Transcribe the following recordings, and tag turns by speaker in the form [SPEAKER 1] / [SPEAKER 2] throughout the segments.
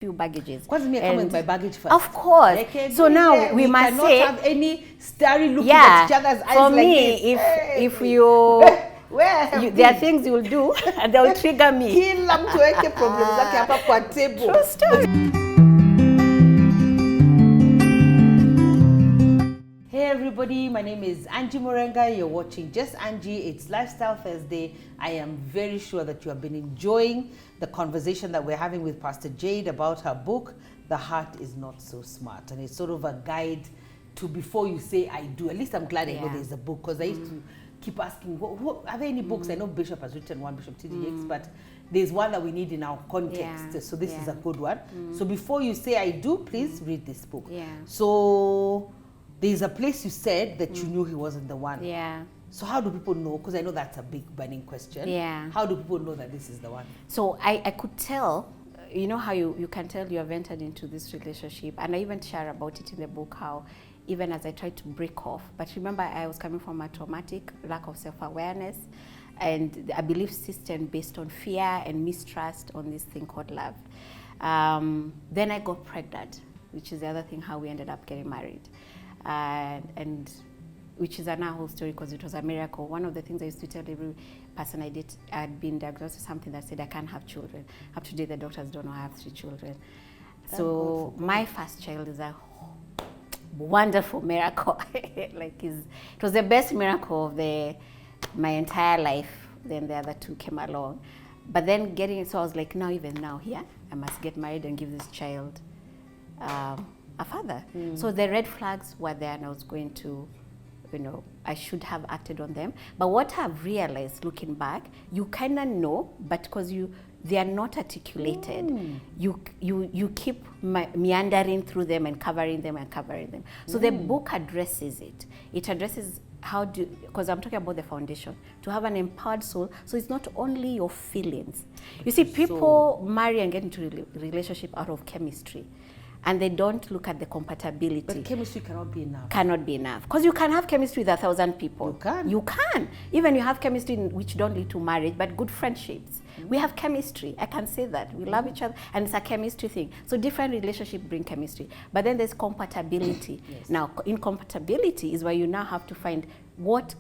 [SPEAKER 1] few baggages.
[SPEAKER 2] Because me come with my baggage first.
[SPEAKER 1] Of course. Like, so now we must say,
[SPEAKER 2] have any starry looking at each other's eyes.
[SPEAKER 1] For
[SPEAKER 2] like
[SPEAKER 1] me,
[SPEAKER 2] this.
[SPEAKER 1] if you, there are things you will do and they will trigger me.
[SPEAKER 2] Kila mtu weke problems zake hapa kwa table.
[SPEAKER 1] True story.
[SPEAKER 2] Hey everybody, my name is Angie Murenga. You're watching Just Angie. It's Lifestyle Thursday. I am very sure that you have been enjoying the conversation that we're having with Pastor Jade about her book, The Heart is Not So Smart. And it's sort of a guide to before you say I do. At least I'm glad I know there's a book, because I used to keep asking, are there any books? I know Bishop has written one, Bishop T.D. Jakes, but there's one that we need in our context. So this is a good one. So before you say I do, please read this book. So there's a place you said that you knew he wasn't the one. So how do people know? Because I know that's a big burning question. How do people know that this is the one?
[SPEAKER 1] So I could tell, you know how you can tell you have entered into this relationship, and I even share about it in the book, how even as I tried to break off, but remember I was coming from a traumatic lack of self-awareness and a belief system based on fear and mistrust on this thing called love. Then I got pregnant, which is the other thing, how we ended up getting married. And which is another whole story, because it was a miracle. One of the things I used to tell every person I had been diagnosed with something that said I can't have children. Up to date, the doctors don't know I have 3 children. So my first child is a wonderful miracle. It was the best miracle of my entire life. Then the other 2 came along. But then getting it, so I was like, even now here, I must get married and give this child a father. So the red flags were there, and I was going to, I should have acted on them. But what I've realized looking back, you kind of know, but because they are not articulated, you keep meandering through them and covering them and covering them. So the book addresses it. It addresses because I'm talking about the foundation, to have an empowered soul. So it's not only your feelings. You see, people marry and get into a relationship out of chemistry, and they don't look at the compatibility.
[SPEAKER 2] But chemistry cannot be enough.
[SPEAKER 1] Cannot be enough. Because you can have chemistry with 1,000 people.
[SPEAKER 2] You can.
[SPEAKER 1] You can. Even you have chemistry which don't lead to marriage, but good friendships. We have chemistry. I can say that. We love each other, and it's a chemistry thing. So different relationships bring chemistry. But then there's compatibility. Now, incompatibility is where you now have to find what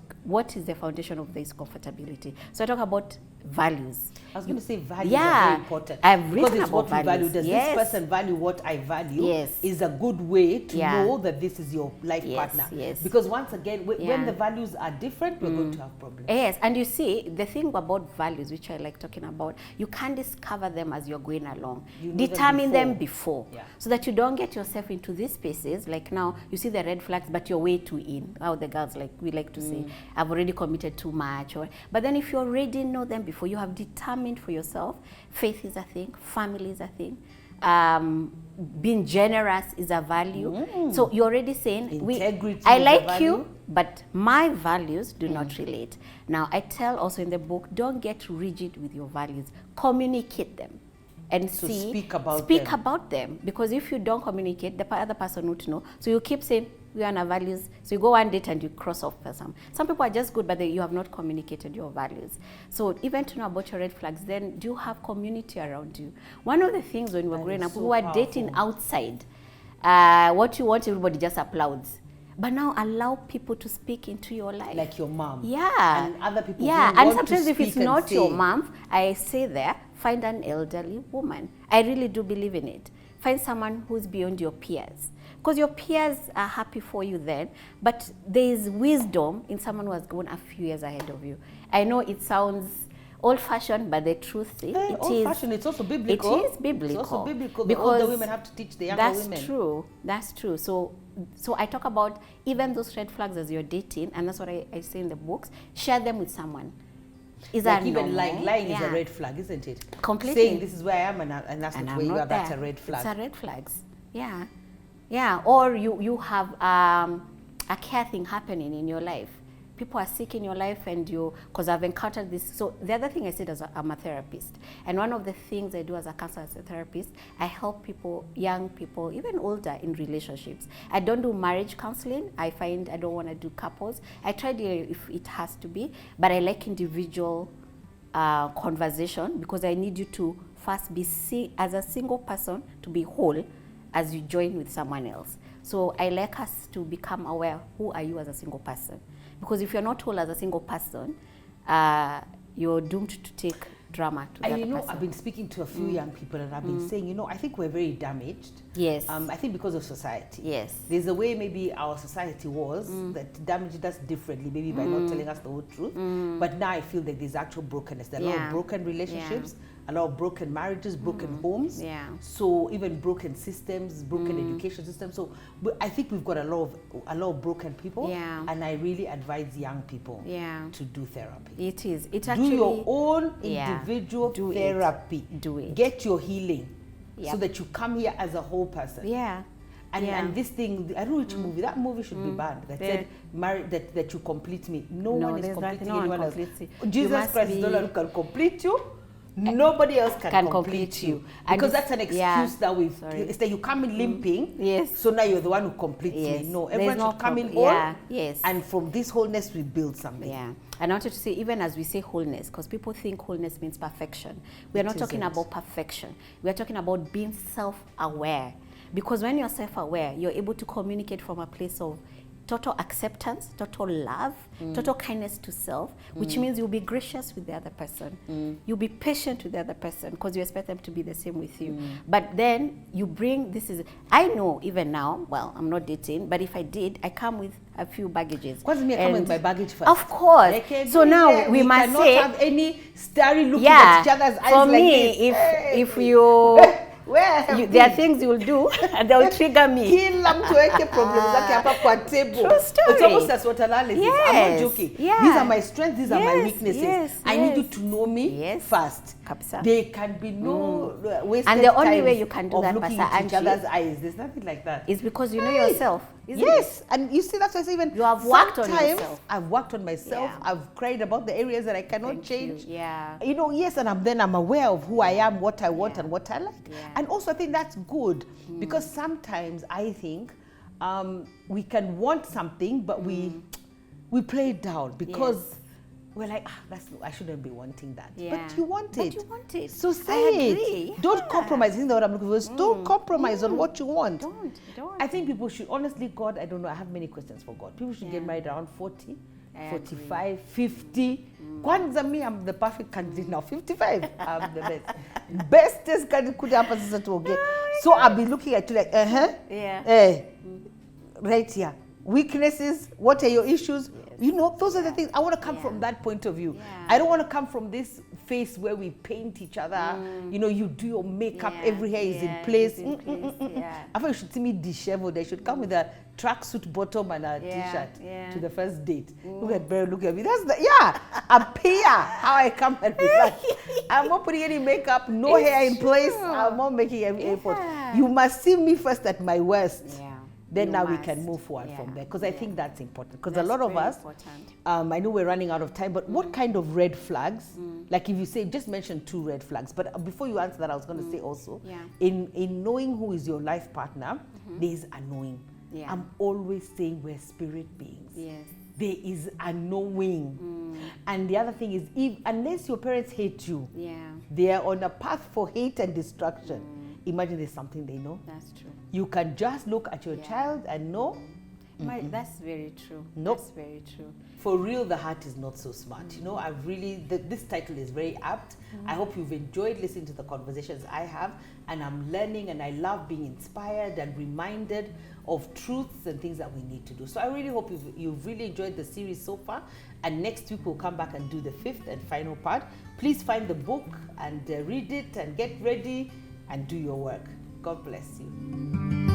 [SPEAKER 1] is the foundation of this compatibility. So I talk about values.
[SPEAKER 2] I was going to say values are very important.
[SPEAKER 1] I've written
[SPEAKER 2] because it's
[SPEAKER 1] about
[SPEAKER 2] what
[SPEAKER 1] values.
[SPEAKER 2] We value. Does this person value what I value? Is a good way to know that this is your life partner. Because once again, when the values are different, we're going to have problems.
[SPEAKER 1] And you see, the thing about values, which I like talking about, you can discover them as you're going along. Determine them before. So that you don't get yourself into these spaces. Like now, you see the red flags, but you're way too in. How the girls we like to say, I've already committed too much. But then if you already know them before, you have determined for yourself, faith is a thing, family is a thing, being generous is a value. So you're already saying,
[SPEAKER 2] integrity
[SPEAKER 1] I like you, but my values do not relate. Now, I tell also in the book, don't get rigid with your values. Communicate them. And speak about them. Because if you don't communicate, the other person would know. So you keep saying, we are on our values. So you go one date and you cross off for some. Some people are just good, but you have not communicated your values. So even to know about your red flags, then do you have community around you? One of the things when we were growing up, we were dating outside. What you want, everybody just applauds. But now allow people to speak into your life.
[SPEAKER 2] Like your mom.
[SPEAKER 1] And
[SPEAKER 2] other people
[SPEAKER 1] and sometimes if it's not your mom, I say there, find an elderly woman. I really do believe in it. Find someone who's beyond your peers. Because your peers are happy for you then, but there is wisdom in someone who has gone a few years ahead of you. I know it sounds old-fashioned, but the truth is,
[SPEAKER 2] old-fashioned, it's also biblical.
[SPEAKER 1] It is biblical.
[SPEAKER 2] It's also biblical. The older women have to teach the younger women.
[SPEAKER 1] That's true. That's true. So I talk about even those red flags as you're dating, and that's what I say in the books. Share them with someone. Is that
[SPEAKER 2] even lying is a red flag, isn't it?
[SPEAKER 1] Completely.
[SPEAKER 2] Saying this is where I am and that's not where you are, that's a red flag.
[SPEAKER 1] It's a red flags. Or you have a care thing happening in your life. People are sick in your life, and because I've encountered this. So the other thing I said is I'm a therapist. And one of the things I do as a counselor, as a therapist, I help people, young people, even older, in relationships. I don't do marriage counseling. I find I don't want to do couples. I try to if it has to be, but I like individual conversation, because I need you to first be as a single person, to be whole as you join with someone else. So I like us to become aware, who are you as a single person? Because if you're not whole as a single person, you're doomed to take drama to the other person.
[SPEAKER 2] I've been speaking to a few young people, and I've been saying, I think we're very damaged.
[SPEAKER 1] Yes.
[SPEAKER 2] I think because of society.
[SPEAKER 1] Yes.
[SPEAKER 2] There's a way maybe our society was that damaged us differently, maybe by not telling us the whole truth. But now I feel that there's actual brokenness. There are a lot of broken relationships, a lot of broken marriages, broken homes.
[SPEAKER 1] Yeah.
[SPEAKER 2] So even broken systems, broken education systems. So I think we've got a lot of broken people.
[SPEAKER 1] Yeah.
[SPEAKER 2] And I really advise young people to do therapy.
[SPEAKER 1] It is. It actually,
[SPEAKER 2] do your own individual therapy.
[SPEAKER 1] Do it.
[SPEAKER 2] Get your healing so that you come here as a whole person.
[SPEAKER 1] Yeah.
[SPEAKER 2] And this thing, I don't know which movie, that movie should be banned, that said, that you complete me. No one is completing anyone else. Jesus Christ is the one who can complete you. Nobody else can complete you. Because that's an excuse that it's that you come in limping, so now you're the one who completes me. No, everyone should come in whole, and from this wholeness we build something.
[SPEAKER 1] Yeah. And I wanted to say, even as we say wholeness, because people think wholeness means perfection. We are not talking about perfection. We are talking about being self-aware. Because when you're self-aware, you're able to communicate from a place of total acceptance, total love, total kindness to self, which means you'll be gracious with the other person. You'll be patient with the other person because you expect them to be the same with you. But then you bring, I know even now, well, I'm not dating, but if I did, I come with a few baggages.
[SPEAKER 2] What's me come with my baggage first?
[SPEAKER 1] Of course. So now we must say,
[SPEAKER 2] cannot have any starry looking at each other's eyes
[SPEAKER 1] for
[SPEAKER 2] like
[SPEAKER 1] me,
[SPEAKER 2] this.
[SPEAKER 1] if you... there are things you will do and they'll trigger me.
[SPEAKER 2] True story. It's almost a SWOT analysis. I'm not joking. These are my strengths, these are my weaknesses. I need you to know me first. There can be no wasted time.
[SPEAKER 1] And the only way you can do that,
[SPEAKER 2] looking
[SPEAKER 1] Pastor
[SPEAKER 2] at each other's eyes, there's nothing like that.
[SPEAKER 1] It's because you know yourself.
[SPEAKER 2] Yes, and you see, that's why I say even
[SPEAKER 1] you have worked on yourself.
[SPEAKER 2] I've worked on myself. I've cried about the areas that I cannot change.
[SPEAKER 1] Yes,
[SPEAKER 2] and I'm aware of who I am, what I want, and what I like. And also, I think that's good because sometimes I think we can want something, but we play it down because we're like, I shouldn't be wanting that. But you want it. So say it. Don't compromise. Isn't that what I'm looking for? Don't compromise on what you want.
[SPEAKER 1] Don't.
[SPEAKER 2] I think people should, honestly, God, I don't know, I have many questions for God. People should get married around 40, 45, 50. Kwanza me, I'm the perfect candidate now. 55, I'm the best. Bestest candidate could happen to So I'll be looking at you like, right here. Weaknesses, what are your issues? Those are the things. I want to come from that point of view. I don't want to come from this face where we paint each other. You do your makeup, every hair is in place. I thought you should see me disheveled. They should come with a tracksuit bottom and a t-shirt to the first date. Look at me. That's appear how I come and be like. I'm not putting any makeup, no hair in place. I'm not making any effort. You must see me first at my worst. Then we can move forward from there. Because I think that's important. Because a lot of us, I know we're running out of time, but what kind of red flags, like if you say, just mention 2 red flags, but before you answer that, I was going to say also, in knowing who is your life partner, there is a knowing. I'm always saying we're spirit beings. There is a knowing. And the other thing is, unless your parents hate you, they are on a path for hate and destruction. Imagine there's something they know.
[SPEAKER 1] That's true.
[SPEAKER 2] You can just look at your child and know.
[SPEAKER 1] That's very true. That's very true.
[SPEAKER 2] For real, the heart is not so smart. This title is very apt. I hope you've enjoyed listening to the conversations I have, and I'm learning, and I love being inspired and reminded of truths and things that we need to do. So I really hope you've really enjoyed the series so far, and next week we'll come back and do the 5th and final part. Please find the book and read it and get ready and do your work. God bless you.